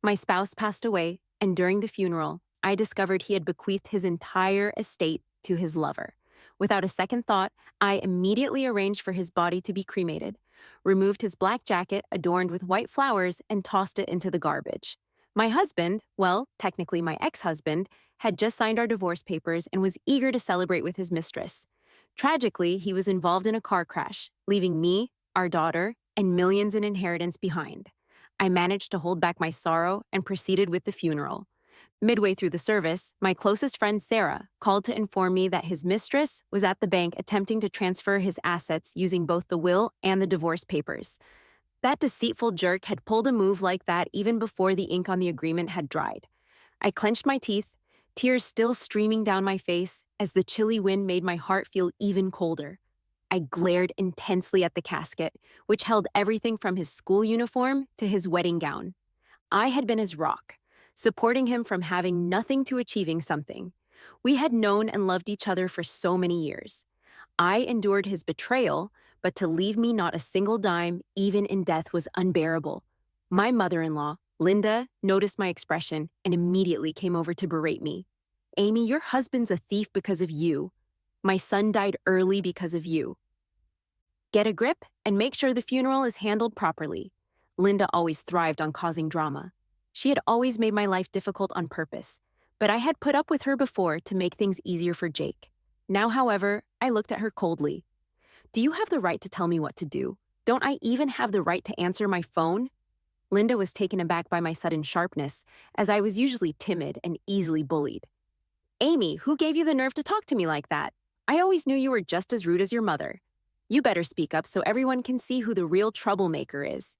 My spouse passed away, and during the funeral, I discovered he had bequeathed his entire estate to his lover. Without a second thought, I immediately arranged for his body to be cremated, removed his black jacket adorned with white flowers, and tossed it into the garbage. My husband, well, technically my ex-husband, had just signed our divorce papers and was eager to celebrate with his mistress. Tragically, he was involved in a car crash, leaving me, our daughter, and millions in inheritance behind. I managed to hold back my sorrow and proceeded with the funeral. Midway through the service, my closest friend Sarah called to inform me that his mistress was at the bank attempting to transfer his assets using both the will and the divorce papers. That deceitful jerk had pulled a move like that even before the ink on the agreement had dried. I clenched my teeth, tears still streaming down my face as the chilly wind made my heart feel even colder. I glared intensely at the casket, which held everything from his school uniform to his wedding gown. I had been his rock, supporting him from having nothing to achieving something. We had known and loved each other for so many years. I endured his betrayal, but to leave me not a single dime, even in death, was unbearable. My mother-in-law, Linda, noticed my expression and immediately came over to berate me. "Amy, your husband's a thief because of you. My son died early because of you. Get a grip and make sure the funeral is handled properly." Linda always thrived on causing drama. She had always made my life difficult on purpose, but I had put up with her before to make things easier for Jake. Now, however, I looked at her coldly. "Do you have the right to tell me what to do? Don't I even have the right to answer my phone?" Linda was taken aback by my sudden sharpness, as I was usually timid and easily bullied. "Amy, who gave you the nerve to talk to me like that? I always knew you were just as rude as your mother. You better speak up so everyone can see who the real troublemaker is.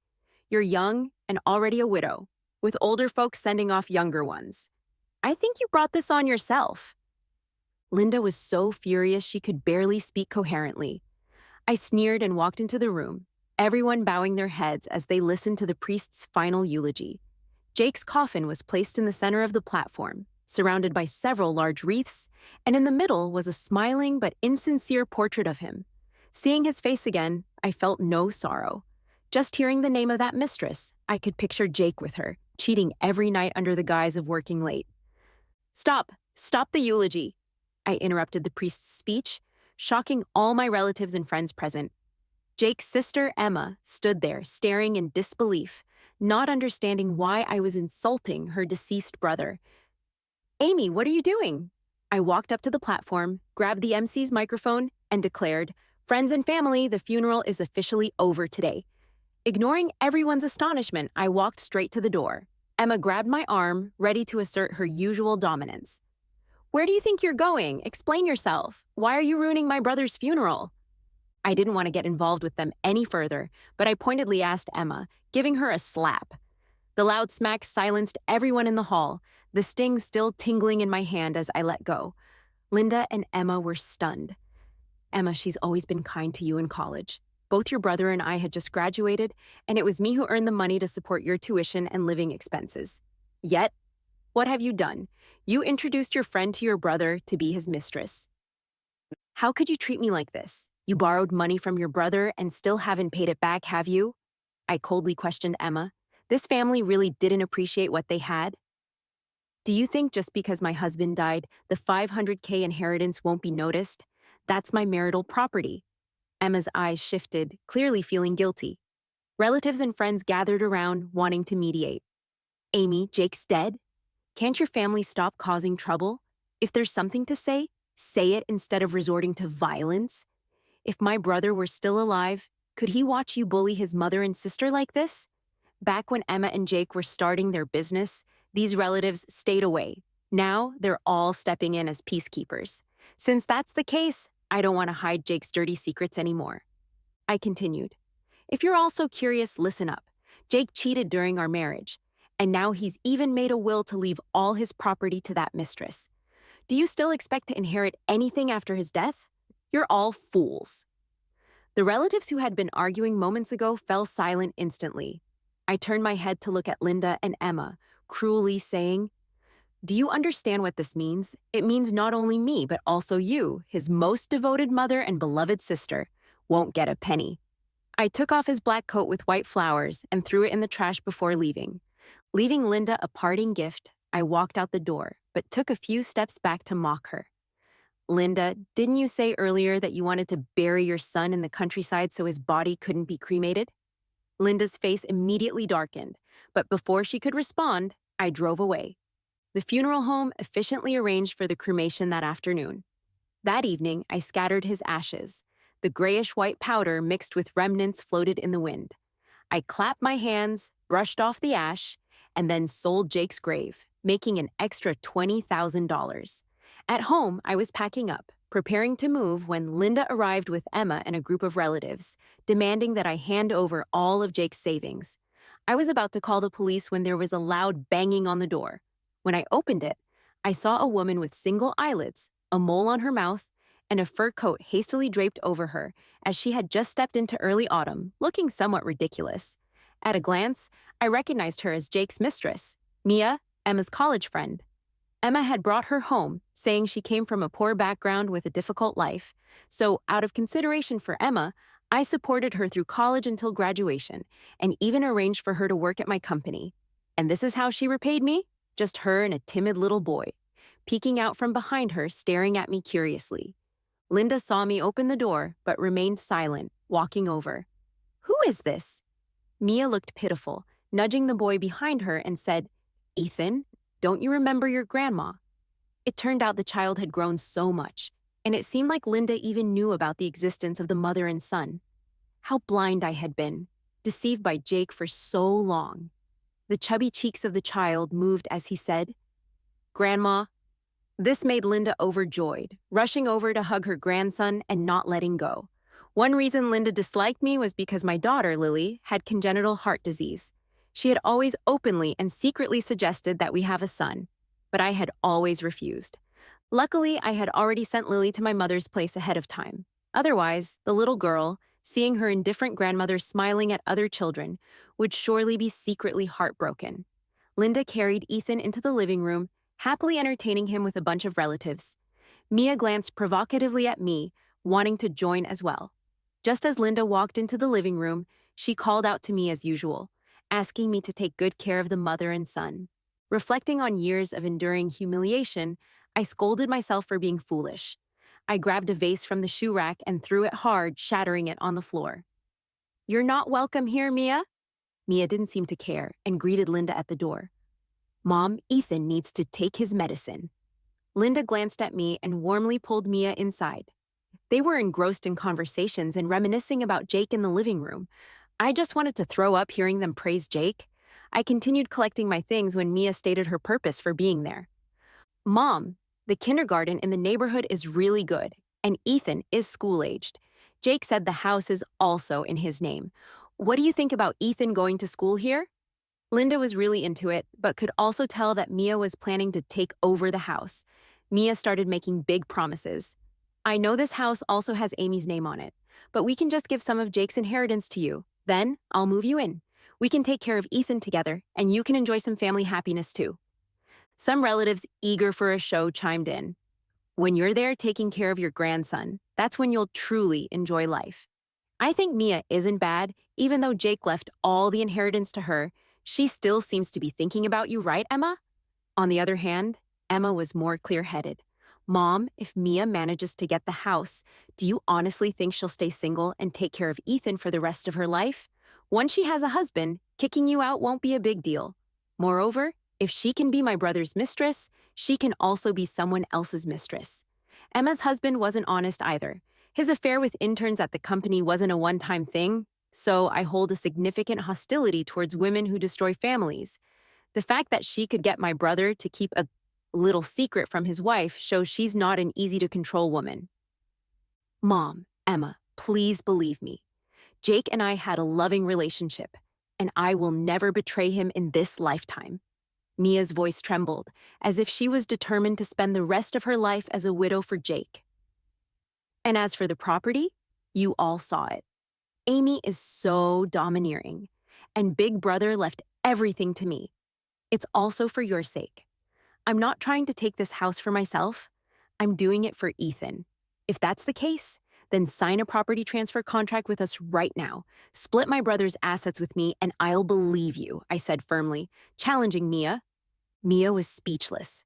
You're young and already a widow, with older folks sending off younger ones. I think you brought this on yourself." Linda was so furious she could barely speak coherently. I sneered and walked into the room, everyone bowing their heads as they listened to the priest's final eulogy. Jake's coffin was placed in the center of the platform, surrounded by several large wreaths, and in the middle was a smiling but insincere portrait of him. Seeing his face again, I felt no sorrow. Just hearing the name of that mistress, I could picture Jake with her, cheating every night under the guise of working late. Stop the eulogy," I interrupted the priest's speech, shocking all my relatives and friends present. Jake's sister, Emma, stood there, staring in disbelief, not understanding why I was insulting her deceased brother. "Amy, what are you doing?" I walked up to the platform, grabbed the MC's microphone, and declared, "Friends and family, the funeral is officially over today." Ignoring everyone's astonishment, I walked straight to the door. Emma grabbed my arm, ready to assert her usual dominance. "Where do you think you're going? Explain yourself. Why are you ruining my brother's funeral?" I didn't want to get involved with them any further, but I pointedly asked Emma, giving her a slap. The loud smack silenced everyone in the hall, the sting still tingling in my hand as I let go. Linda and Emma were stunned. "Emma, she's always been kind to you in college. Both your brother and I had just graduated, and it was me who earned the money to support your tuition and living expenses. Yet, what have you done? You introduced your friend to your brother to be his mistress. How could you treat me like this? You borrowed money from your brother and still haven't paid it back, have you?" I coldly questioned Emma. This family really didn't appreciate what they had. "Do you think just because my husband died, the $500K inheritance won't be noticed? That's my marital property." Emma's eyes shifted, clearly feeling guilty. Relatives and friends gathered around, wanting to mediate. "Amy, Jake's dead. Can't your family stop causing trouble? If there's something to say it instead of resorting to violence. If my brother were still alive, could he watch you bully his mother and sister like this?" Back when Emma and Jake were starting their business, these relatives stayed away. Now, they're all stepping in as peacekeepers. Since that's the case, I don't want to hide Jake's dirty secrets anymore. I continued. "If you're also curious, listen up. Jake cheated during our marriage, and now he's even made a will to leave all his property to that mistress. Do you still expect to inherit anything after his death? You're all fools." The relatives who had been arguing moments ago fell silent instantly. I turned my head to look at Linda and Emma, cruelly saying, "Do you understand what this means? It means not only me, but also you, his most devoted mother and beloved sister, won't get a penny." I took off his black coat with white flowers and threw it in the trash before leaving. Leaving Linda a parting gift, I walked out the door, but took a few steps back to mock her. Linda, didn't you say earlier that you wanted to bury your son in the countryside so his body couldn't be cremated? Linda's face immediately darkened, but before she could respond, I drove away. The funeral home efficiently arranged for the cremation that afternoon. That evening, I scattered his ashes. The grayish-white powder mixed with remnants floated in the wind. I clapped my hands, brushed off the ash, and then sold Jake's grave, making an extra $20,000. At home, I was packing up, preparing to move when Linda arrived with Emma and a group of relatives, demanding that I hand over all of Jake's savings. I was about to call the police when there was a loud banging on the door. When I opened it, I saw a woman with single eyelids, a mole on her mouth, and a fur coat hastily draped over her, as she had just stepped into early autumn, looking somewhat ridiculous. At a glance, I recognized her as Jake's mistress, Mia, Emma's college friend. Emma had brought her home, saying she came from a poor background with a difficult life, so out of consideration for Emma, I supported her through college until graduation, and even arranged for her to work at my company. And this is how she repaid me? Just her and a timid little boy, peeking out from behind her, staring at me curiously. Linda saw me open the door, but remained silent, walking over. "Who is this?" Mia looked pitiful, nudging the boy behind her and said, "Ethan, don't you remember your grandma?" It turned out the child had grown so much, and it seemed like Linda even knew about the existence of the mother and son. How blind I had been, deceived by Jake for so long. The chubby cheeks of the child moved as he said, "Grandma." This made Linda overjoyed, rushing over to hug her grandson and not letting go. One reason Linda disliked me was because my daughter, Lily, had congenital heart disease. She had always openly and secretly suggested that we have a son, but I had always refused. Luckily, I had already sent Lily to my mother's place ahead of time. Otherwise, the little girl, seeing her indifferent grandmother smiling at other children, would surely be secretly heartbroken. Linda carried Ethan into the living room, happily entertaining him with a bunch of relatives. Mia glanced provocatively at me, wanting to join as well. Just as Linda walked into the living room, she called out to me as usual, asking me to take good care of the mother and son. Reflecting on years of enduring humiliation, I scolded myself for being foolish. I grabbed a vase from the shoe rack and threw it hard, shattering it on the floor. "You're not welcome here, Mia." Mia didn't seem to care and greeted Linda at the door. "Mom, Ethan needs to take his medicine." Linda glanced at me and warmly pulled Mia inside. They were engrossed in conversations and reminiscing about Jake in the living room. I just wanted to throw up hearing them praise Jake. I continued collecting my things when Mia stated her purpose for being there. "Mom, the kindergarten in the neighborhood is really good, and Ethan is school-aged. Jake said the house is also in his name. What do you think about Ethan going to school here?" Linda was really into it, but could also tell that Mia was planning to take over the house. Mia started making big promises. "I know this house also has Amy's name on it, but we can just give some of Jake's inheritance to you. Then I'll move you in. We can take care of Ethan together, and you can enjoy some family happiness too." Some relatives eager for a show chimed in. "When you're there taking care of your grandson, that's when you'll truly enjoy life." I think Mia isn't bad, even though Jake left all the inheritance to her. She still seems to be thinking about you, right, Emma? On the other hand, Emma was more clear-headed. "Mom, if Mia manages to get the house, do you honestly think she'll stay single and take care of Ethan for the rest of her life? Once she has a husband, kicking you out won't be a big deal. Moreover, if she can be my brother's mistress, she can also be someone else's mistress." Emma's husband wasn't honest either. His affair with interns at the company wasn't a one-time thing, so I hold a significant hostility towards women who destroy families. The fact that she could get my brother to keep a little secret from his wife shows she's not an easy-to-control woman. "Mom, Emma, please believe me. Jake and I had a loving relationship, and I will never betray him in this lifetime." Mia's voice trembled, as if she was determined to spend the rest of her life as a widow for Jake. "And as for the property, you all saw it. Amy is so domineering, and Big Brother left everything to me. It's also for your sake. I'm not trying to take this house for myself. I'm doing it for Ethan. If that's the case, Then sign a property transfer contract with us right now. Split my brother's assets with me, and I'll believe you, I said firmly, challenging Mia. Mia was speechless.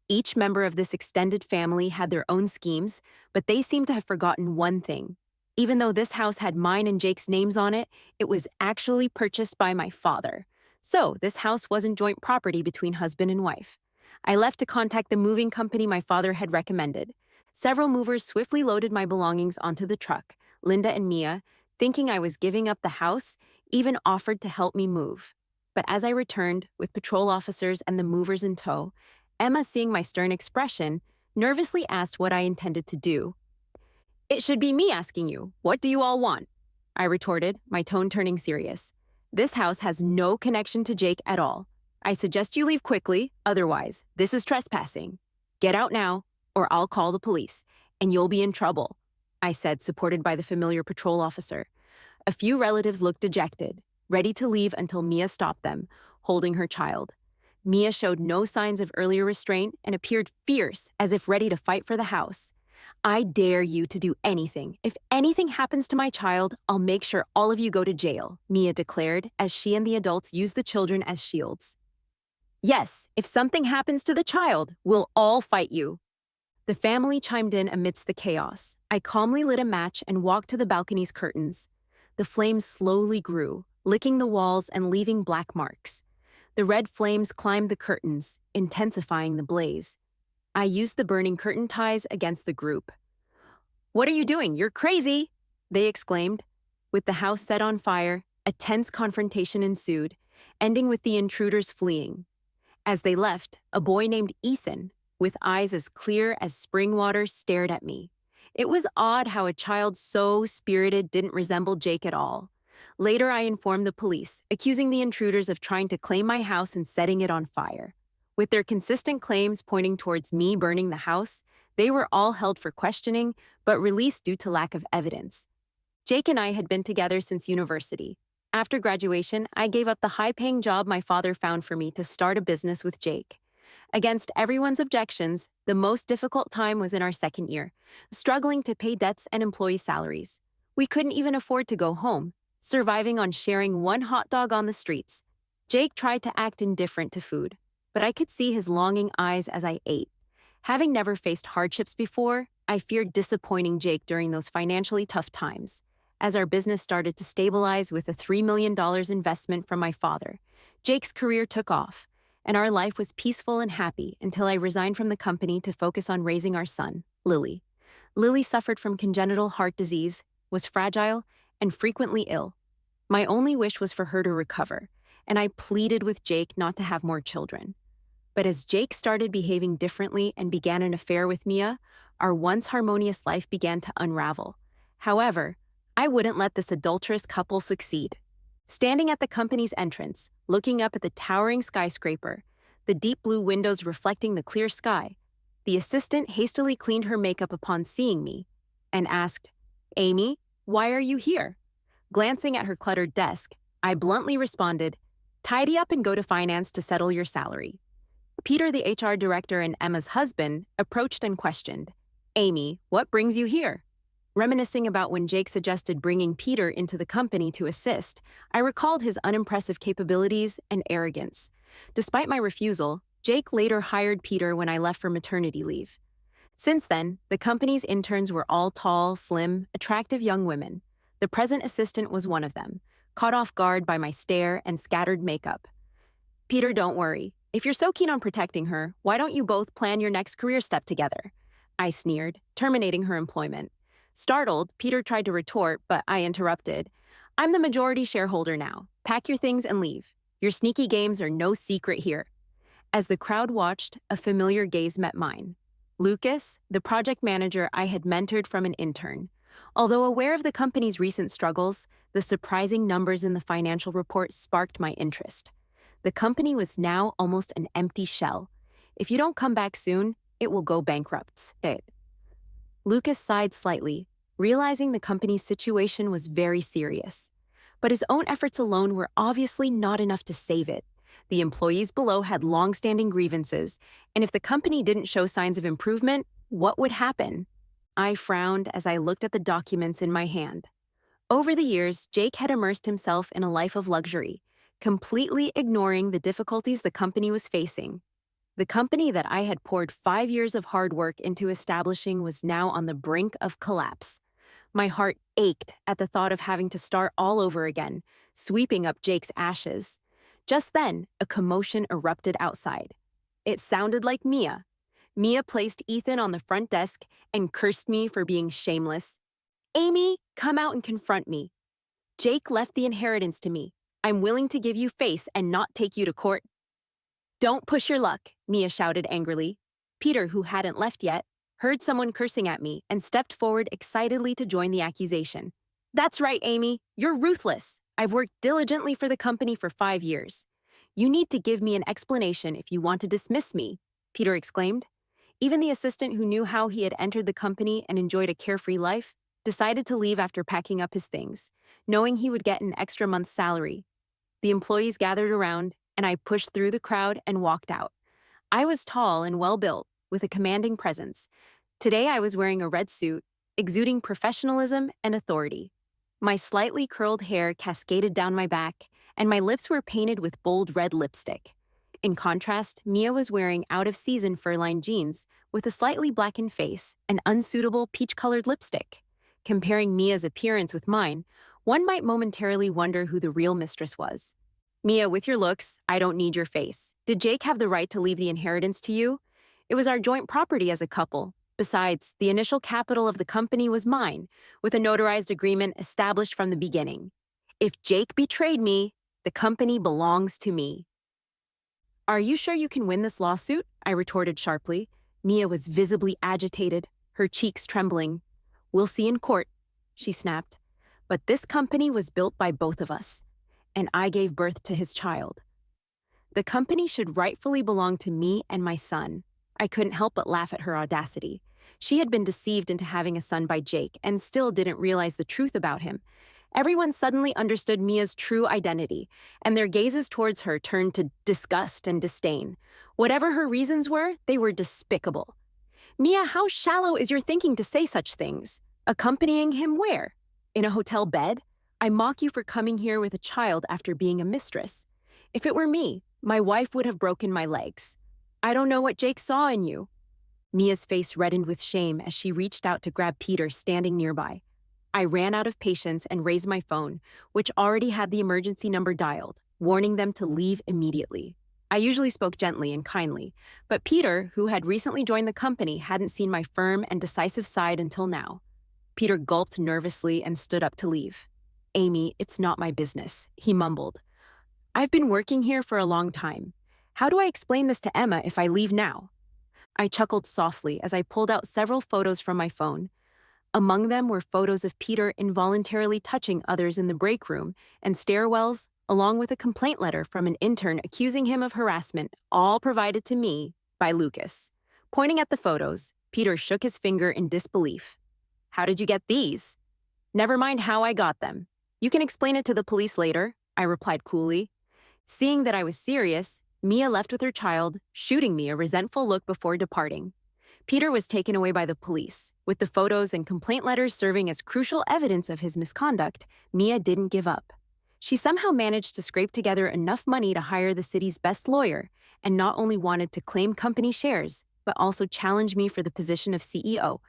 Each member of this extended family had their own schemes, but they seemed to have forgotten one thing. Even though this house had mine and Jake's names on it, it was actually purchased by my father. So, this house wasn't joint property between husband and wife. I left to contact the moving company my father had recommended. Several movers swiftly loaded my belongings onto the truck. Linda and Mia, thinking I was giving up the house, even offered to help me move. But as I returned, with patrol officers and the movers in tow, Emma, seeing my stern expression, nervously asked what I intended to do. "It should be me asking you, what do you all want?" I retorted, my tone turning serious. "This house has no connection to Jake at all. I suggest you leave quickly, otherwise, this is trespassing. Get out now, or I'll call the police, and you'll be in trouble," I said, supported by the familiar patrol officer. A few relatives looked dejected, ready to leave until Mia stopped them, holding her child. Mia showed no signs of earlier restraint and appeared fierce, as if ready to fight for the house. "I dare you to do anything. If anything happens to my child, I'll make sure all of you go to jail," Mia declared, as she and the adults used the children as shields. "Yes, if something happens to the child, we'll all fight you." The family chimed in amidst the chaos. I calmly lit a match and walked to the balcony's curtains. The flames slowly grew, licking the walls and leaving black marks. The red flames climbed the curtains, intensifying the blaze. I used the burning curtain ties against the group. "What are you doing? You're crazy!" they exclaimed. With the house set on fire, a tense confrontation ensued, ending with the intruders fleeing. As they left, a boy named Ethan, with eyes as clear as spring water, stared at me. It was odd how a child so spirited didn't resemble Jake at all. Later, I informed the police, accusing the intruders of trying to claim my house and setting it on fire. With their consistent claims pointing towards me burning the house, they were all held for questioning, but released due to lack of evidence. Jake and I had been together since university. After graduation, I gave up the high-paying job my father found for me to start a business with Jake. Against everyone's objections, the most difficult time was in our second year, struggling to pay debts and employee salaries. We couldn't even afford to go home, surviving on sharing one hot dog on the streets. Jake tried to act indifferent to food, but I could see his longing eyes as I ate. Having never faced hardships before, I feared disappointing Jake during those financially tough times. As our business started to stabilize with a $3 million investment from my father, Jake's career took off, and our life was peaceful and happy until I resigned from the company to focus on raising our son, Lily. Lily suffered from congenital heart disease, was fragile, and frequently ill. My only wish was for her to recover, and I pleaded with Jake not to have more children. But as Jake started behaving differently and began an affair with Mia, our once harmonious life began to unravel. However, I wouldn't let this adulterous couple succeed. Standing at the company's entrance, looking up at the towering skyscraper, the deep blue windows reflecting the clear sky, the assistant hastily cleaned her makeup upon seeing me and asked, "Amy, why are you here?" Glancing at her cluttered desk, I bluntly responded, "Tidy up and go to finance to settle your salary." Peter, the HR director and Emma's husband, approached and questioned, "Amy, what brings you here?" Reminiscing about when Jake suggested bringing Peter into the company to assist, I recalled his unimpressive capabilities and arrogance. Despite my refusal, Jake later hired Peter when I left for maternity leave. Since then, the company's interns were all tall, slim, attractive young women. The present assistant was one of them, caught off guard by my stare and scattered makeup. "Peter, don't worry. If you're so keen on protecting her, why don't you both plan your next career step together?" I sneered, terminating her employment. Startled, Peter tried to retort, but I interrupted. "I'm the majority shareholder now. Pack your things and leave. Your sneaky games are no secret here." As the crowd watched, a familiar gaze met mine. Lucas, the project manager I had mentored from an intern. Although aware of the company's recent struggles, the surprising numbers in the financial report sparked my interest. The company was now almost an empty shell. "If you don't come back soon, it will go bankrupt." Lucas sighed slightly, realizing the company's situation was very serious. But his own efforts alone were obviously not enough to save it. The employees below had long-standing grievances, and if the company didn't show signs of improvement, what would happen? I frowned as I looked at the documents in my hand. Over the years, Jake had immersed himself in a life of luxury, completely ignoring the difficulties the company was facing. The company that I had poured 5 years of hard work into establishing was now on the brink of collapse. My heart ached at the thought of having to start all over again, sweeping up Jake's ashes. Just then, a commotion erupted outside. It sounded like Mia. Mia placed Ethan on the front desk and cursed me for being shameless. Amy, come out and confront me. Jake left the inheritance to me. I'm willing to give you face and not take you to court. Don't push your luck, Mia shouted angrily. Peter, who hadn't left yet, heard someone cursing at me and stepped forward excitedly to join the accusation. That's right, Amy. You're ruthless. I've worked diligently for the company for 5 years. You need to give me an explanation if you want to dismiss me, Peter exclaimed. Even the assistant who knew how he had entered the company and enjoyed a carefree life decided to leave after packing up his things, knowing he would get an extra month's salary. The employees gathered around, and I pushed through the crowd and walked out. I was tall and well-built, with a commanding presence. Today I was wearing a red suit, exuding professionalism and authority. My slightly curled hair cascaded down my back, and my lips were painted with bold red lipstick. In contrast, Mia was wearing out-of-season fur-lined jeans with a slightly blackened face and unsuitable peach-colored lipstick. Comparing Mia's appearance with mine, one might momentarily wonder who the real mistress was. Mia, with your looks, I don't need your face. Did Jake have the right to leave the inheritance to you? It was our joint property as a couple. Besides, the initial capital of the company was mine, with a notarized agreement established from the beginning. If Jake betrayed me, the company belongs to me. Are you sure you can win this lawsuit? I retorted sharply. Mia was visibly agitated, her cheeks trembling. We'll see in court, she snapped. But this company was built by both of us, and I gave birth to his child. The company should rightfully belong to me and my son. I couldn't help but laugh at her audacity. She had been deceived into having a son by Jake and still didn't realize the truth about him. Everyone suddenly understood Mia's true identity, and their gazes towards her turned to disgust and disdain. Whatever her reasons were, they were despicable. Mia, how shallow is your thinking to say such things? Accompanying him where? In a hotel bed? I mock you for coming here with a child after being a mistress. If it were me, my wife would have broken my legs. I don't know what Jake saw in you. Mia's face reddened with shame as she reached out to grab Peter standing nearby. I ran out of patience and raised my phone, which already had the emergency number dialed, warning them to leave immediately. I usually spoke gently and kindly, but Peter, who had recently joined the company, hadn't seen my firm and decisive side until now. Peter gulped nervously and stood up to leave. Amy, it's not my business, he mumbled. I've been working here for a long time. How do I explain this to Emma if I leave now? I chuckled softly as I pulled out several photos from my phone. Among them were photos of Peter involuntarily touching others in the break room and stairwells, along with a complaint letter from an intern accusing him of harassment, all provided to me by Lucas. Pointing at the photos, Peter shook his finger in disbelief. How did you get these? Never mind how I got them. You can explain it to the police later, I replied coolly. Seeing that I was serious, Mia left with her child, shooting me a resentful look before departing. Peter was taken away by the police. With the photos and complaint letters serving as crucial evidence of his misconduct, Mia didn't give up. She somehow managed to scrape together enough money to hire the city's best lawyer, and not only wanted to claim company shares, but also challenge me for the position of CEO.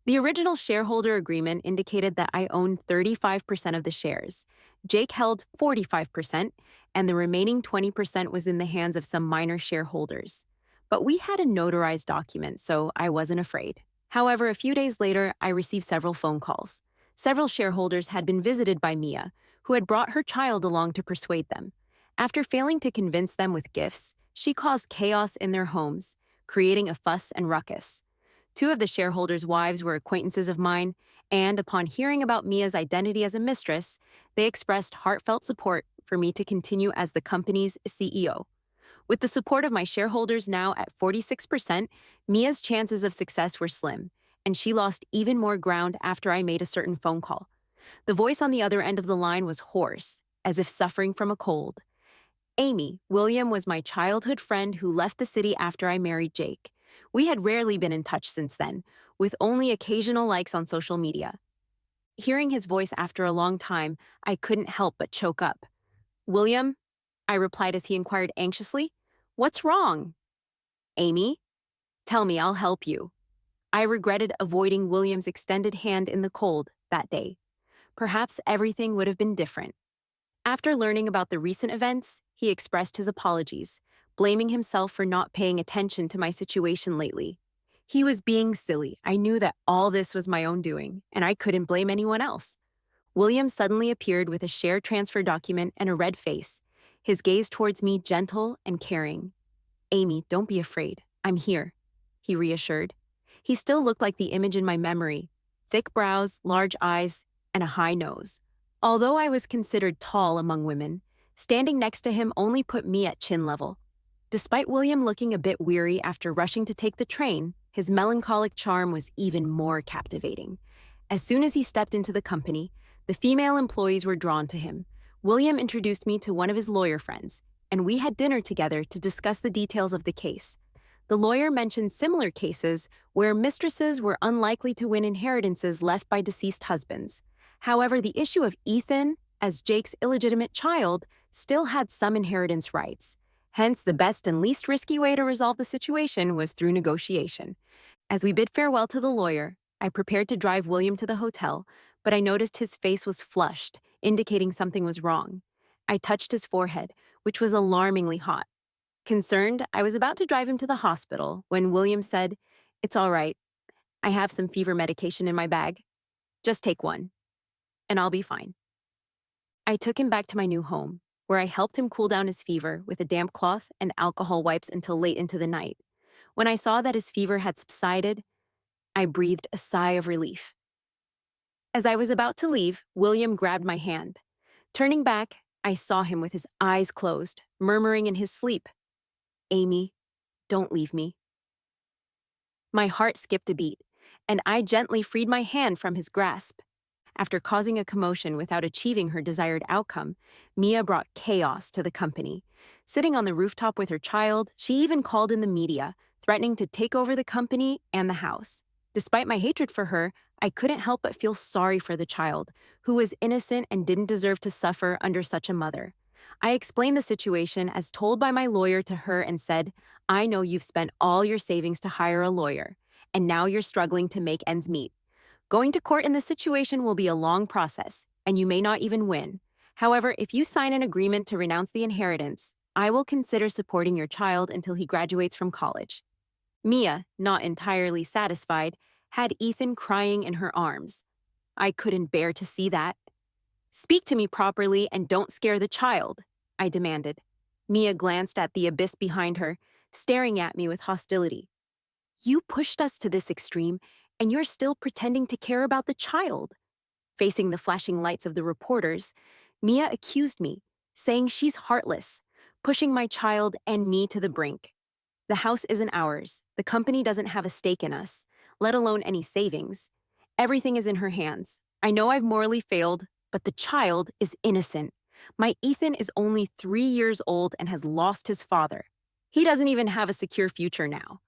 The original shareholder agreement indicated that I owned 35% of the shares. Jake held 45%, and the remaining 20% was in the hands of some minor shareholders. But we had a notarized document, so I wasn't afraid. However, a few days later, I received several phone calls. Several shareholders had been visited by Mia, who had brought her child along to persuade them. After failing to convince them with gifts, she caused chaos in their homes, creating a fuss and ruckus. Two of the shareholders' wives were acquaintances of mine, and upon hearing about Mia's identity as a mistress, they expressed heartfelt support for me to continue as the company's CEO. With the support of my shareholders now at 46%, Mia's chances of success were slim, and she lost even more ground after I made a certain phone call. The voice on the other end of the line was hoarse, as if suffering from a cold. Amy, William was my childhood friend who left the city after I married Jake. We had rarely been in touch since then. with only occasional likes on social media. Hearing his voice after a long time, I couldn't help but choke up. William? I replied as he inquired anxiously. What's wrong? Amy? Tell me, I'll help you. I regretted avoiding William's extended hand in the cold that day. Perhaps everything would have been different. After learning about the recent events, he expressed his apologies, blaming himself for not paying attention to my situation lately. He was being silly. I knew that all this was my own doing, and I couldn't blame anyone else. William suddenly appeared with a share transfer document and a red face, his gaze towards me gentle and caring. Amy, don't be afraid. I'm here, he reassured. He still looked like the image in my memory, thick brows, large eyes, and a high nose. Although I was considered tall among women, standing next to him only put me at chin level. Despite William looking a bit weary after rushing to take the train, his melancholic charm was even more captivating. As soon as he stepped into the company, the female employees were drawn to him. William introduced me to one of his lawyer friends, and we had dinner together to discuss the details of the case. The lawyer mentioned similar cases where mistresses were unlikely to win inheritances left by deceased husbands. However, the issue of Ethan, as Jake's illegitimate child, still had some inheritance rights. Hence, the best and least risky way to resolve the situation was through negotiation. As we bid farewell to the lawyer, I prepared to drive William to the hotel, but I noticed his face was flushed, indicating something was wrong. I touched his forehead, which was alarmingly hot. Concerned, I was about to drive him to the hospital when William said, It's all right. I have some fever medication in my bag. Just take one, and I'll be fine. I took him back to my new home, where I helped him cool down his fever with a damp cloth and alcohol wipes until late into the night. When I saw that his fever had subsided, I breathed a sigh of relief. As I was about to leave, William grabbed my hand. Turning back, I saw him with his eyes closed, murmuring in his sleep, Amy, don't leave me. My heart skipped a beat, and I gently freed my hand from his grasp. After causing a commotion without achieving her desired outcome, Mia brought chaos to the company. Sitting on the rooftop with her child, she even called in the media, threatening to take over the company and the house. Despite my hatred for her, I couldn't help but feel sorry for the child, who was innocent and didn't deserve to suffer under such a mother. I explained the situation as told by my lawyer to her and said, I know you've spent all your savings to hire a lawyer, and now you're struggling to make ends meet. Going to court in this situation will be a long process, and you may not even win. However, if you sign an agreement to renounce the inheritance, I will consider supporting your child until he graduates from college. Mia, not entirely satisfied, had Ethan crying in her arms. I couldn't bear to see that. Speak to me properly and don't scare the child, I demanded. Mia glanced at the abyss behind her, staring at me with hostility. You pushed us to this extreme, and you're still pretending to care about the child. Facing the flashing lights of the reporters, Mia accused me, saying she's heartless, pushing my child and me to the brink. The house isn't ours. The company doesn't have a stake in us, let alone any savings. Everything is in her hands. I know I've morally failed, but the child is innocent. My Ethan is only 3 years old and has lost his father. He doesn't even have a secure future now.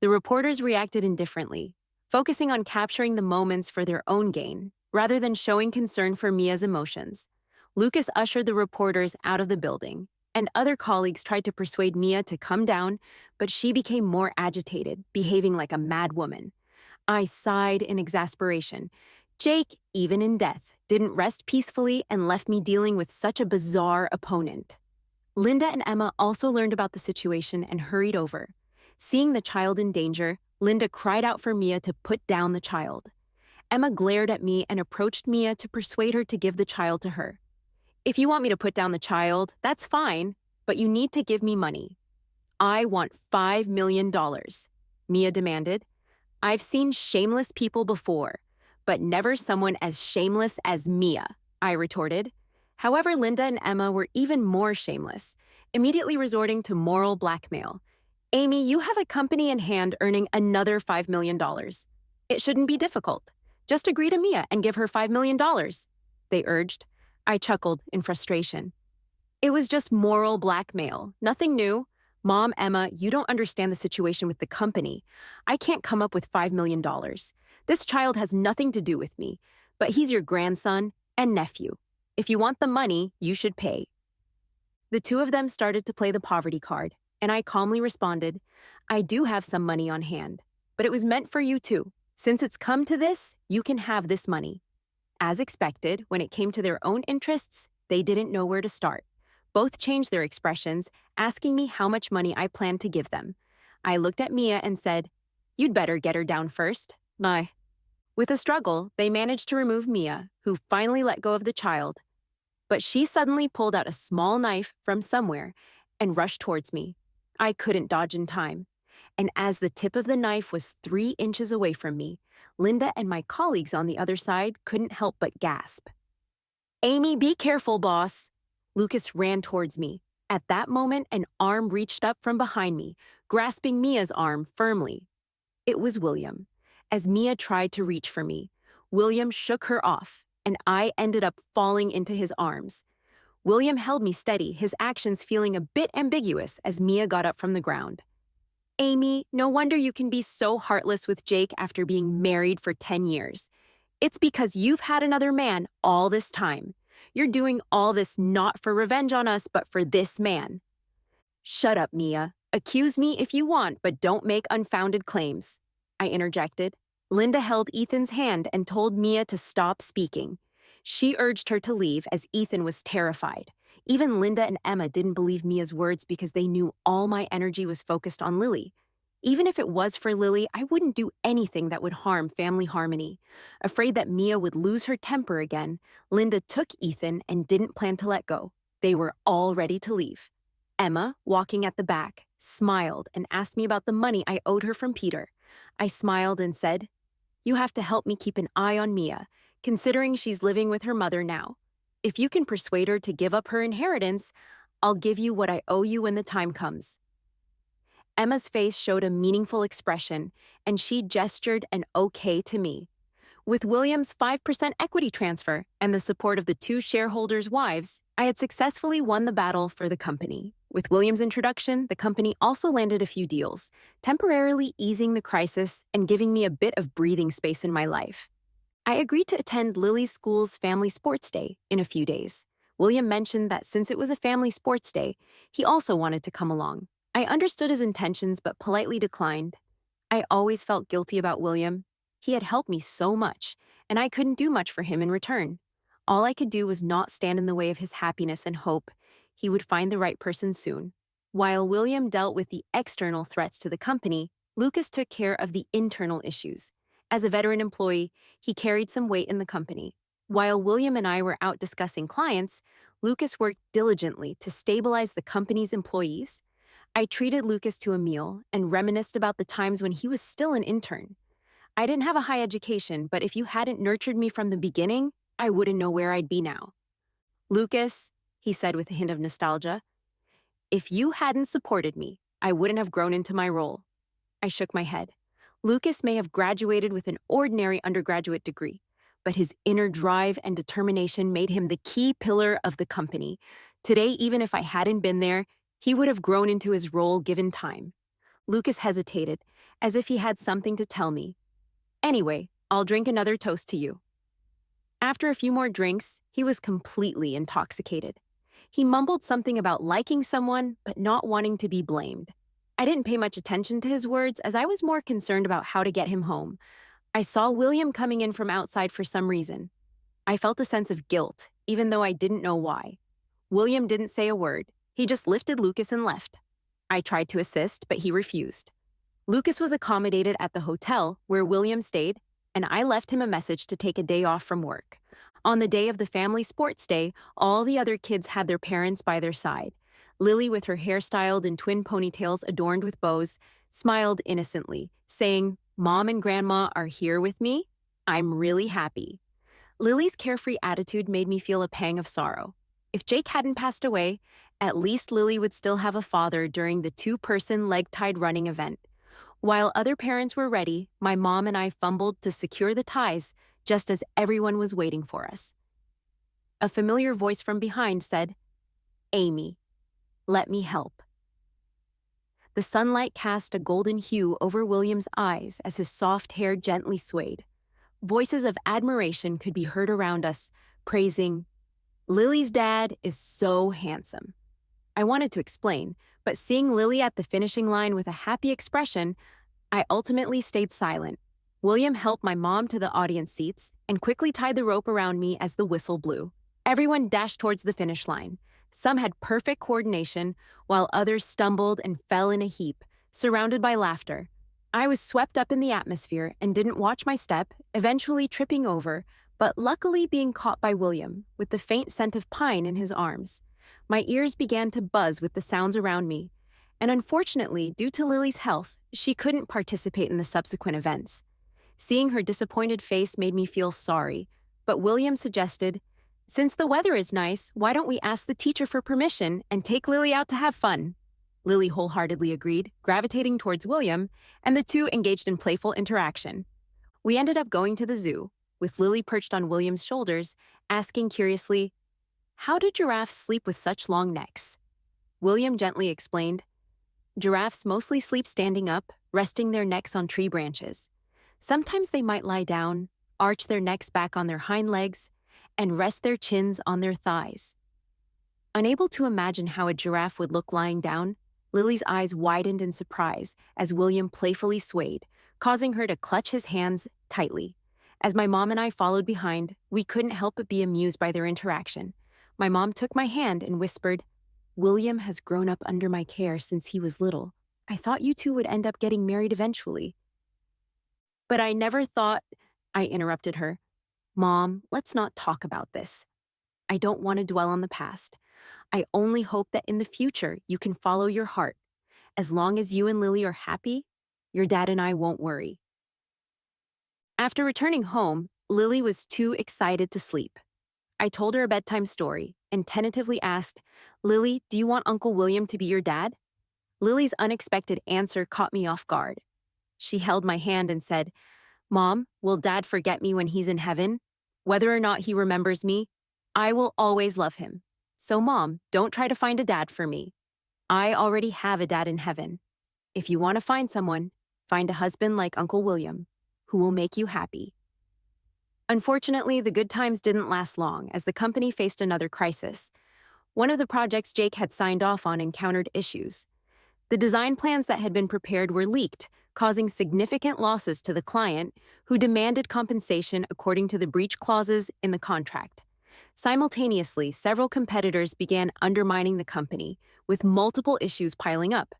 The reporters reacted indifferently, focusing on capturing the moments for their own gain, rather than showing concern for Mia's emotions. Lucas ushered the reporters out of the building, and other colleagues tried to persuade Mia to come down, but she became more agitated, behaving like a mad woman. I sighed in exasperation. Jake, even in death, didn't rest peacefully and left me dealing with such a bizarre opponent. Linda and Emma also learned about the situation and hurried over. Seeing the child in danger, Linda cried out for Mia to put down the child. Emma glared at me and approached Mia to persuade her to give the child to her. If you want me to put down the child, that's fine, but you need to give me money. I want $5 million, Mia demanded. I've seen shameless people before, but never someone as shameless as Mia, I retorted. However, Linda and Emma were even more shameless, immediately resorting to moral blackmail. Amy, you have a company in hand earning another $5 million. It shouldn't be difficult. Just agree to Mia and give her $5 million, they urged. I chuckled in frustration. It was just moral blackmail, nothing new. Mom, Emma, you don't understand the situation with the company. I can't come up with $5 million. This child has nothing to do with me, but he's your grandson and nephew. If you want the money, you should pay. The two of them started to play the poverty card, and I calmly responded, I do have some money on hand, but it was meant for you too. Since it's come to this, you can have this money. As expected, when it came to their own interests, they didn't know where to start. Both changed their expressions, asking me how much money I planned to give them. I looked at Mia and said, You'd better get her down first. Nah. With a struggle, they managed to remove Mia, who finally let go of the child. But she suddenly pulled out a small knife from somewhere and rushed towards me. I couldn't dodge in time. And as the tip of the knife was 3 inches away from me, Linda and my colleagues on the other side couldn't help but gasp. Amy, be careful, boss. Lucas ran towards me. At that moment, an arm reached up from behind me, grasping Mia's arm firmly. It was William. As Mia tried to reach for me, William shook her off, and I ended up falling into his arms. William held me steady, his actions feeling a bit ambiguous as Mia got up from the ground. Amy, no wonder you can be so heartless with Jake after being married for 10 years. It's because you've had another man all this time. You're doing all this not for revenge on us, but for this man. Shut up, Mia. Accuse me if you want, but don't make unfounded claims, I interjected. Linda held Ethan's hand and told Mia to stop speaking. She urged her to leave as Ethan was terrified. Even Linda and Emma didn't believe Mia's words because they knew all my energy was focused on Lily. Even if it was for Lily, I wouldn't do anything that would harm family harmony. Afraid that Mia would lose her temper again, Linda took Ethan and didn't plan to let go. They were all ready to leave. Emma, walking at the back, smiled and asked me about the money I owed her from Peter. I smiled and said, You have to help me keep an eye on Mia, considering she's living with her mother now. If you can persuade her to give up her inheritance, I'll give you what I owe you when the time comes. Emma's face showed a meaningful expression, and she gestured an okay to me. With William's 5% equity transfer and the support of the 2 shareholders' wives, I had successfully won the battle for the company. With William's introduction, the company also landed a few deals, temporarily easing the crisis and giving me a bit of breathing space in my life. I agreed to attend Lily's school's family sports day in a few days. William mentioned that since it was a family sports day, he also wanted to come along. I understood his intentions but politely declined. I always felt guilty about William. He had helped me so much, and I couldn't do much for him in return. All I could do was not stand in the way of his happiness and hope he would find the right person soon. While William dealt with the external threats to the company, Lucas took care of the internal issues. As a veteran employee, he carried some weight in the company. While William and I were out discussing clients, Lucas worked diligently to stabilize the company's employees. I treated Lucas to a meal and reminisced about the times when he was still an intern. I didn't have a high education, but if you hadn't nurtured me from the beginning, I wouldn't know where I'd be now. Lucas, he said with a hint of nostalgia, if you hadn't supported me, I wouldn't have grown into my role. I shook my head. Lucas may have graduated with an ordinary undergraduate degree, but his inner drive and determination made him the key pillar of the company. Today, even if I hadn't been there, he would have grown into his role given time. Lucas hesitated, as if he had something to tell me. Anyway, I'll drink another toast to you. After a few more drinks, he was completely intoxicated. He mumbled something about liking someone, but not wanting to be blamed. I didn't pay much attention to his words as I was more concerned about how to get him home. I saw William coming in from outside for some reason. I felt a sense of guilt, even though I didn't know why. William didn't say a word. He just lifted Lucas and left. I tried to assist, but he refused. Lucas was accommodated at the hotel where William stayed, and I left him a message to take a day off from work. On the day of the family sports day, all the other kids had their parents by their side. Lily, with her hair styled in twin ponytails adorned with bows, smiled innocently, saying, Mom and Grandma are here with me? I'm really happy. Lily's carefree attitude made me feel a pang of sorrow. If Jake hadn't passed away, at least Lily would still have a father during the 2-person leg-tied running event. While other parents were ready, my mom and I fumbled to secure the ties just as everyone was waiting for us. A familiar voice from behind said, Amy, let me help. The sunlight cast a golden hue over William's eyes as his soft hair gently swayed. Voices of admiration could be heard around us, praising, "Lily's dad is so handsome." I wanted to explain, but seeing Lily at the finishing line with a happy expression, I ultimately stayed silent. William helped my mom to the audience seats and quickly tied the rope around me as the whistle blew. Everyone dashed towards the finish line. Some had perfect coordination, while others stumbled and fell in a heap, surrounded by laughter. I was swept up in the atmosphere and didn't watch my step, eventually tripping over, but luckily being caught by William, with the faint scent of pine in his arms. My ears began to buzz with the sounds around me, and unfortunately, due to Lily's health, she couldn't participate in the subsequent events. Seeing her disappointed face made me feel sorry, but William suggested, "Since the weather is nice, why don't we ask the teacher for permission and take Lily out to have fun?" Lily wholeheartedly agreed, gravitating towards William, and the two engaged in playful interaction. We ended up going to the zoo, with Lily perched on William's shoulders, asking curiously, "How do giraffes sleep with such long necks?" William gently explained, "Giraffes mostly sleep standing up, resting their necks on tree branches. Sometimes they might lie down, arch their necks back on their hind legs, and rest their chins on their thighs." Unable to imagine how a giraffe would look lying down, Lily's eyes widened in surprise as William playfully swayed, causing her to clutch his hands tightly. As my mom and I followed behind, we couldn't help but be amused by their interaction. My mom took my hand and whispered, "William has grown up under my care since he was little. I thought you two would end up getting married eventually." "But I never thought," I interrupted her. "Mom, let's not talk about this. I don't want to dwell on the past. I only hope that in the future you can follow your heart. As long as you and Lily are happy, your dad and I won't worry." After returning home, Lily was too excited to sleep. I told her a bedtime story and tentatively asked, "Lily, do you want Uncle William to be your dad?" Lily's unexpected answer caught me off guard. She held my hand and said, "Mom, will Dad forget me when he's in heaven? Whether or not he remembers me, I will always love him. So Mom, don't try to find a dad for me. I already have a dad in heaven. If you want to find someone, find a husband like Uncle William, who will make you happy." Unfortunately, the good times didn't last long as the company faced another crisis. One of the projects Jake had signed off on encountered issues. The design plans that had been prepared were leaked, causing significant losses to the client, who demanded compensation according to the breach clauses in the contract. Simultaneously, several competitors began undermining the company, with multiple issues piling up.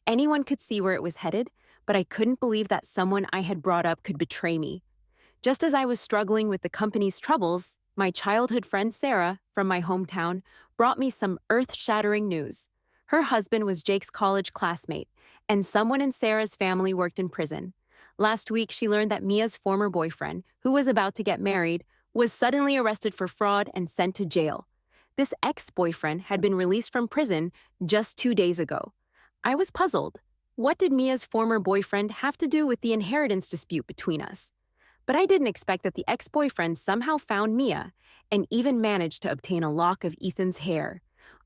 Anyone could see where it was headed, but I couldn't believe that someone I had brought up could betray me. Just as I was struggling with the company's troubles, my childhood friend Sarah, from my hometown, brought me some earth-shattering news. Her husband was Jake's college classmate, and someone in Sarah's family worked in prison. Last week, she learned that Mia's former boyfriend, who was about to get married, was suddenly arrested for fraud and sent to jail. This ex-boyfriend had been released from prison just 2 days ago. I was puzzled. What did Mia's former boyfriend have to do with the inheritance dispute between us? But I didn't expect that the ex-boyfriend somehow found Mia and even managed to obtain a lock of Ethan's hair.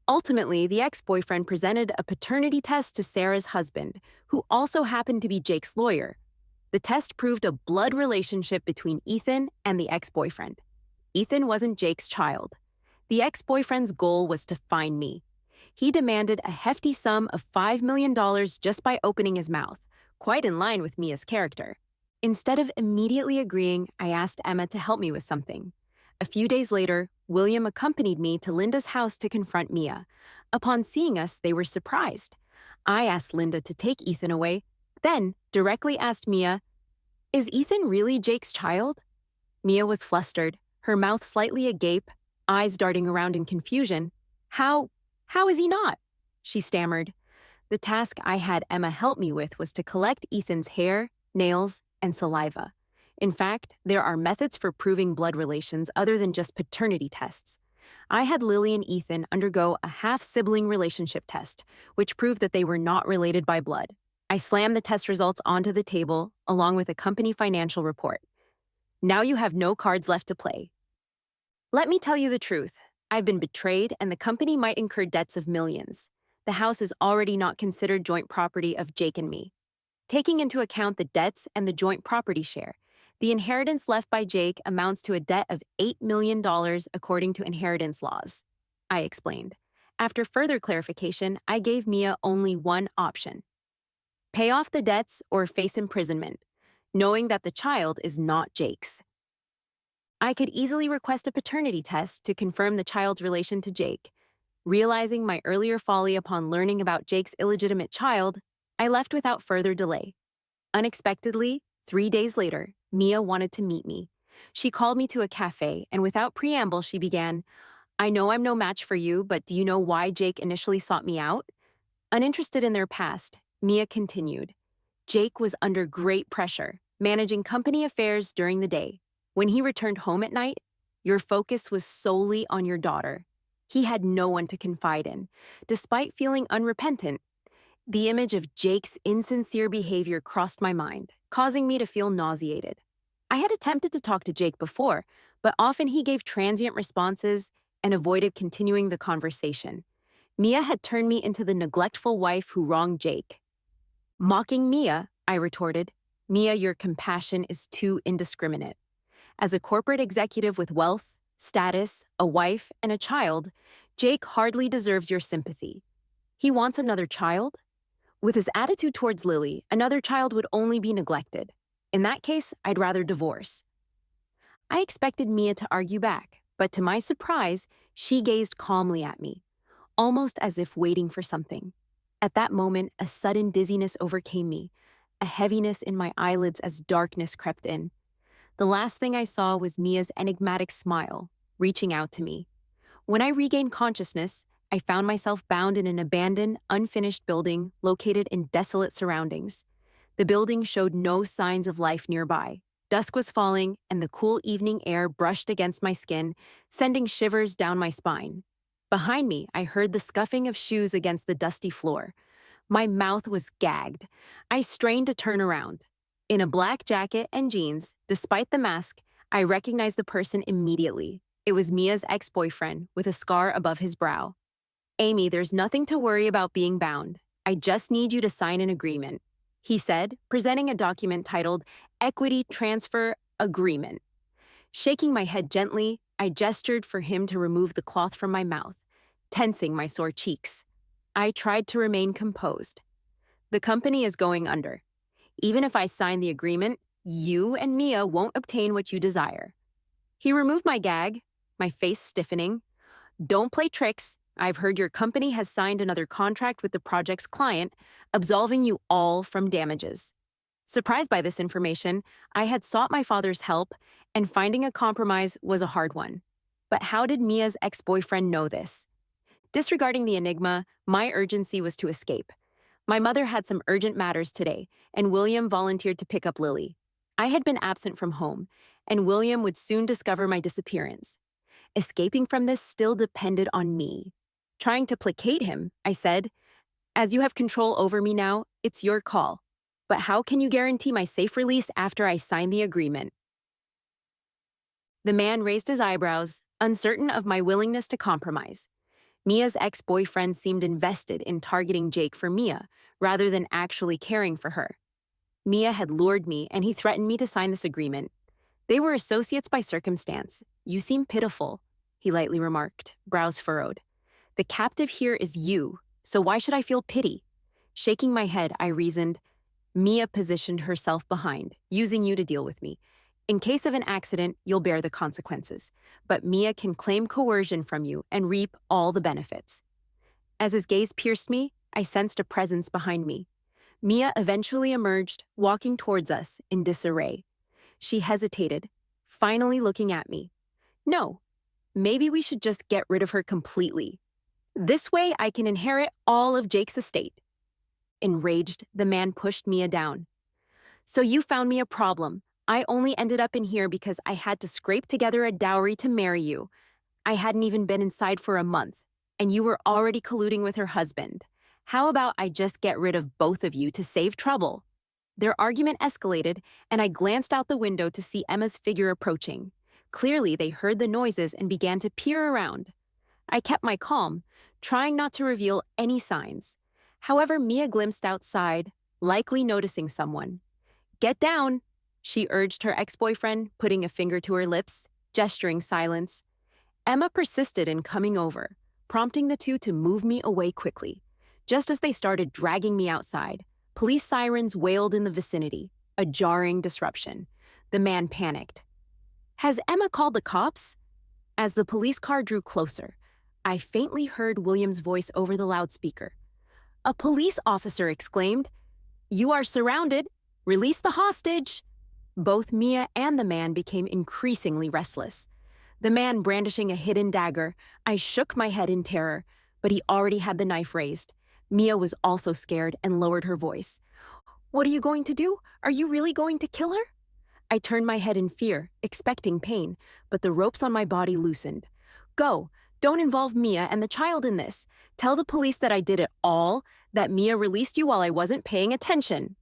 Ultimately, the ex-boyfriend presented a paternity test to Sarah's husband, who also happened to be Jake's lawyer. The test proved a blood relationship between Ethan and the ex-boyfriend. Ethan wasn't Jake's child. The ex-boyfriend's goal was to find me. He demanded a hefty sum of $5 million just by opening his mouth, quite in line with Mia's character. Instead of immediately agreeing, I asked Emma to help me with something. A few days later, William accompanied me to Linda's house to confront Mia. Upon seeing us, they were surprised. I asked Linda to take Ethan away, then directly asked Mia, "Is Ethan really Jake's child?" Mia was flustered, her mouth slightly agape, eyes darting around in confusion. How is he not?" she stammered. The task I had Emma help me with was to collect Ethan's hair, nails, and saliva. In fact, there are methods for proving blood relations other than just paternity tests. I had Lily and Ethan undergo a half-sibling relationship test, which proved that they were not related by blood. I slammed the test results onto the table, along with a company financial report. "Now you have no cards left to play. Let me tell you the truth. I've been betrayed, and the company might incur debts of millions. The house is already not considered joint property of Jake and me. Taking into account the debts and the joint property share, the inheritance left by Jake amounts to a debt of $8 million according to inheritance laws, I explained. After further clarification, I gave Mia only one option: pay off the debts or face imprisonment, knowing that the child is not Jake's. I could easily request a paternity test to confirm the child's relation to Jake. Realizing my earlier folly upon learning about Jake's illegitimate child, I left without further delay. Unexpectedly, 3 days later, Mia wanted to meet me. She called me to a cafe, and without preamble, she began, "I know I'm no match for you, but do you know why Jake initially sought me out?" Uninterested in their past, Mia continued, "Jake was under great pressure, managing company affairs during the day. When he returned home at night, your focus was solely on your daughter. He had no one to confide in. Despite feeling unrepentant, the image of Jake's insincere behavior crossed my mind, causing me to feel nauseated. I had attempted to talk to Jake before, but often he gave transient responses and avoided continuing the conversation. Mia had turned me into the neglectful wife who wronged Jake." Mocking Mia, I retorted, "Mia, your compassion is too indiscriminate. As a corporate executive with wealth, status, a wife, and a child, Jake hardly deserves your sympathy. He wants another child? With his attitude towards Lily, another child would only be neglected. In that case, I'd rather divorce." I expected Mia to argue back, but to my surprise, she gazed calmly at me, almost as if waiting for something. At that moment, a sudden dizziness overcame me, a heaviness in my eyelids as darkness crept in. The last thing I saw was Mia's enigmatic smile, reaching out to me. When I regained consciousness, I found myself bound in an abandoned, unfinished building located in desolate surroundings. The building showed no signs of life nearby. Dusk was falling, and the cool evening air brushed against my skin, sending shivers down my spine. Behind me, I heard the scuffing of shoes against the dusty floor. My mouth was gagged. I strained to turn around. In a black jacket and jeans, despite the mask, I recognized the person immediately. It was Mia's ex-boyfriend, with a scar above his brow. "Amy, there's nothing to worry about being bound. I just need you to sign an agreement," he said, presenting a document titled Equity Transfer Agreement. Shaking my head gently, I gestured for him to remove the cloth from my mouth, tensing my sore cheeks. I tried to remain composed. "The company is going under. Even if I sign the agreement, you and Mia won't obtain what you desire." He removed my gag, my face stiffening. "Don't play tricks. I've heard your company has signed another contract with the project's client, absolving you all from damages." Surprised by this information, I had sought my father's help, and finding a compromise was a hard one. But how did Mia's ex-boyfriend know this? Disregarding the enigma, my urgency was to escape. My mother had some urgent matters today, and William volunteered to pick up Lily. I had been absent from home, and William would soon discover my disappearance. Escaping from this still depended on me. Trying to placate him, I said, "As you have control over me now, it's your call. But how can you guarantee my safe release after I sign the agreement?" The man raised his eyebrows, uncertain of my willingness to compromise. Mia's ex-boyfriend seemed invested in targeting Jake for Mia, rather than actually caring for her. Mia had lured me, and he threatened me to sign this agreement. "They were associates by circumstance. You seem pitiful," he lightly remarked, brows furrowed. "The captive here is you, so why should I feel pity?" Shaking my head, I reasoned, "Mia positioned herself behind, using you to deal with me. In case of an accident, you'll bear the consequences. But Mia can claim coercion from you and reap all the benefits." As his gaze pierced me, I sensed a presence behind me. Mia eventually emerged, walking towards us in disarray. She hesitated, finally looking at me. "No, maybe we should just get rid of her completely. This way I can inherit all of Jake's estate." Enraged, the man pushed Mia down. "So you found me a problem. I only ended up in here because I had to scrape together a dowry to marry you. I hadn't even been inside for a month, and you were already colluding with her husband. How about I just get rid of both of you to save trouble?" Their argument escalated, and I glanced out the window to see Emma's figure approaching. Clearly, they heard the noises and began to peer around. I kept my calm, trying not to reveal any signs. However, Mia glimpsed outside, likely noticing someone. Get down, she urged her ex-boyfriend, putting a finger to her lips, gesturing silence. Emma persisted in coming over, prompting the two to move me away quickly. Just as they started dragging me outside, police sirens wailed in the vicinity, a jarring disruption. The man panicked. Has Emma called the cops? As the police car drew closer, I faintly heard William's voice over the loudspeaker. A police officer exclaimed, "You are surrounded! Release the hostage!" Both Mia and the man became increasingly restless. The man brandishing a hidden dagger, I shook my head in terror, but he already had the knife raised. Mia was also scared and lowered her voice. "What are you going to do? Are you really going to kill her?" I turned my head in fear, expecting pain, but the ropes on my body loosened. "Go! Don't involve Mia and the child in this. Tell the police that I did it all, that Mia released you while I wasn't paying attention."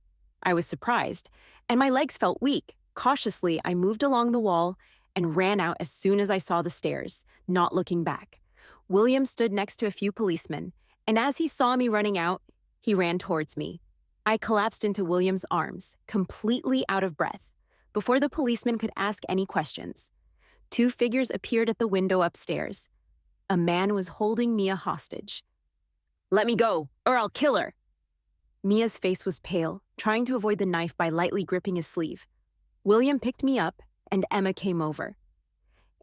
I was surprised, and my legs felt weak. Cautiously, I moved along the wall and ran out as soon as I saw the stairs, not looking back. William stood next to a few policemen, and as he saw me running out, he ran towards me. I collapsed into William's arms, completely out of breath, before the policeman could ask any questions. Two figures appeared at the window upstairs. A man was holding Mia hostage. "Let me go, or I'll kill her." Mia's face was pale, trying to avoid the knife by lightly gripping his sleeve. William picked me up, and Emma came over.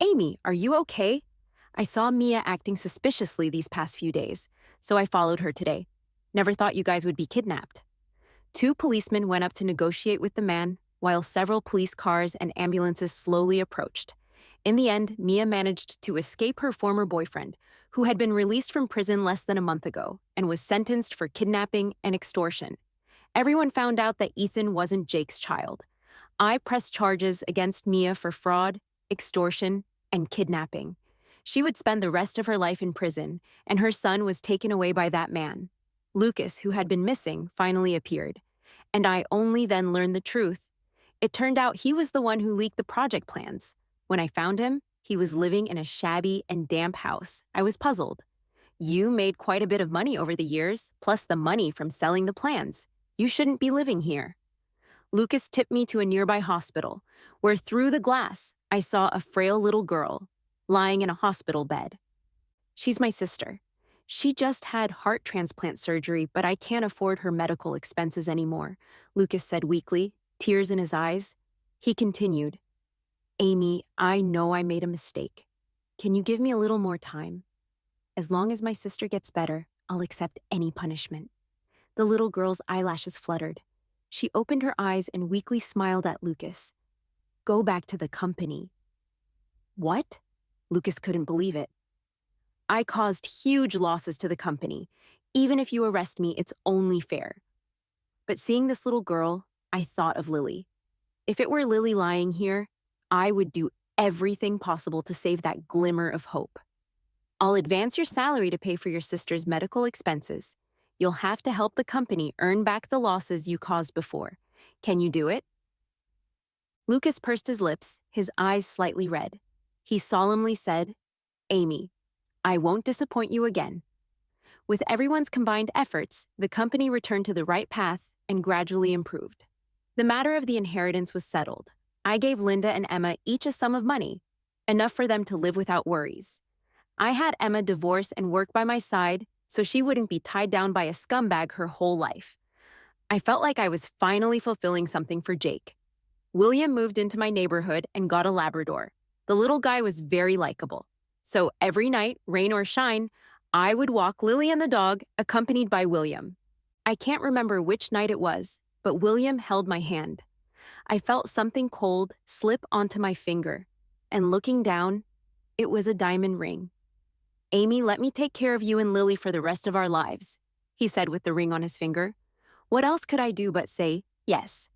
"Amy, are you okay?" I saw Mia acting suspiciously these past few days, so I followed her today. Never thought you guys would be kidnapped. Two policemen went up to negotiate with the man, while several police cars and ambulances slowly approached. In the end, Mia managed to escape her former boyfriend, who had been released from prison less than a month ago and was sentenced for kidnapping and extortion. Everyone found out that Ethan wasn't Jake's child. I pressed charges against Mia for fraud, extortion, and kidnapping. She would spend the rest of her life in prison, and her son was taken away by that man. Lucas, who had been missing, finally appeared, and I only then learned the truth. It turned out he was the one who leaked the project plans. When I found him, he was living in a shabby and damp house. I was puzzled. "You made quite a bit of money over the years, plus the money from selling the plans. You shouldn't be living here." Lucas tipped me to a nearby hospital, where through the glass, I saw a frail little girl, lying in a hospital bed. "She's my sister. She just had heart transplant surgery, but I can't afford her medical expenses anymore," Lucas said weakly, tears in his eyes. He continued, "Amy, I know I made a mistake. Can you give me a little more time? As long as my sister gets better, I'll accept any punishment." The little girl's eyelashes fluttered. She opened her eyes and weakly smiled at Lucas. "Go back to the company." "What?" Lucas couldn't believe it. "I caused huge losses to the company. Even if you arrest me, it's only fair." But seeing this little girl, I thought of Lily. If it were Lily lying here, I would do everything possible to save that glimmer of hope. "I'll advance your salary to pay for your sister's medical expenses. You'll have to help the company earn back the losses you caused before. Can you do it?" Lucas pursed his lips, his eyes slightly red. He solemnly said, "Amy, I won't disappoint you again." With everyone's combined efforts, the company returned to the right path and gradually improved. The matter of the inheritance was settled. I gave Linda and Emma each a sum of money, enough for them to live without worries. I had Emma divorce and work by my side so she wouldn't be tied down by a scumbag her whole life. I felt like I was finally fulfilling something for Jake. William moved into my neighborhood and got a Labrador. The little guy was very likable. So every night, rain or shine, I would walk Lily and the dog, accompanied by William. I can't remember which night it was, but William held my hand. I felt something cold slip onto my finger, and looking down, it was a diamond ring. "Amy, let me take care of you and Lily for the rest of our lives," he said with the ring on his finger. What else could I do but say yes?